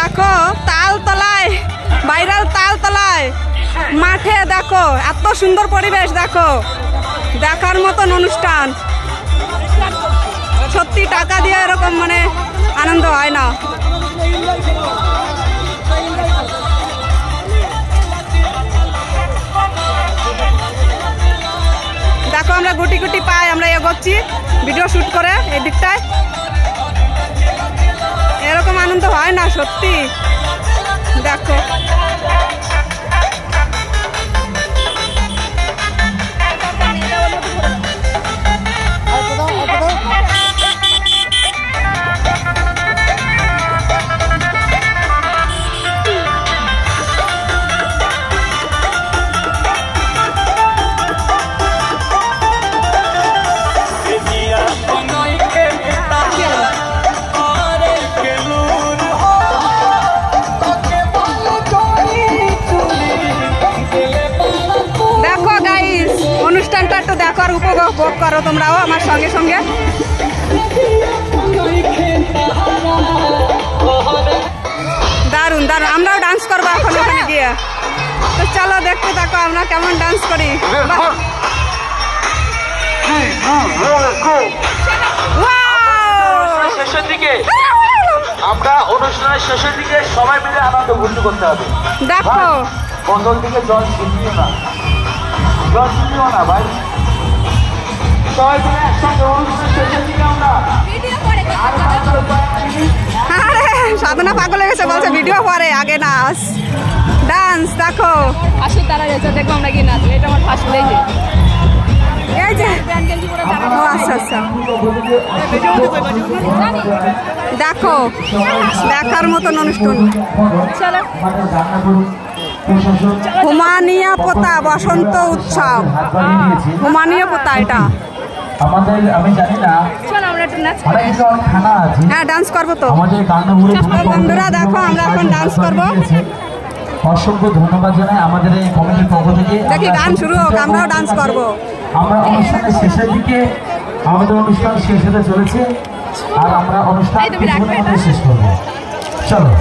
দেখো তালতলায়, ভাইরাল তালতলায় মাঠে দেখো এত সুন্দর পরিবেশ, দেখো দেখার মতন অনুষ্ঠান। সত্যি টাকা দিয়ে এরকম মানে আনন্দ হয় না। দেখো আমরা গুটি গুটি পাই, আমরা এগোচ্ছি ভিডিও শুট করে এই দিকটায়। এরকম আনন্দ হয় না সত্যি, দেখো অনুষ্ঠানটা একটু দেখো আর উপভোগ করো তোমরাও আমার সঙ্গে সঙ্গে। দারুণ দারুণ, আমরাও ডান্স করবো এখন ওখানে গিয়ে। তো চলো দেখতে থাকো আমরা কেমন ডান্স করি। শেষের দিকে আমরা অনুষ্ঠানের শেষের দিকে সবাই মিলে আনন্দ উপভোগ করতে হবে। দেখো বোতল থেকে জল ছিটিও না, জল ছিটিও না ভাই, সবাই মিলে একসঙ্গে অনুষ্ঠানের শেষের দিকে আমরা। আরে সাধনা পাগল হয়ে গেছে, বলছে ভিডিও পরে আগে নাচ ডান্স। দেখো আসলে তারা গেছে, দেখো আমরা কি নাচ, এটা আমার ফার্স্ট লেগে এই যে আচ্ছা আচ্ছা দেখো দেখার মতন অনুষ্ঠান। হুমানিয়া পোতা বসন্ত উৎসব, হুমানিয়া পোতা এটা আমাদের, আমি জানি না হ্যাঁ ডান্স করবো তো বন্ধুরা। দেখো আমরা এখন ডান্স করবো। অসংখ্য ধন্যবাদ জানাই আমাদের এই কমিটির পক্ষ থেকে। দেখি গান শুরু হোক, আমরাও ডান্স করবো। আমরা অনুষ্ঠানের শেষের দিকে, আমাদের অনুষ্ঠান শেষ হতে চলেছে আর আমরা অনুষ্ঠান শেষ করবো। চলো।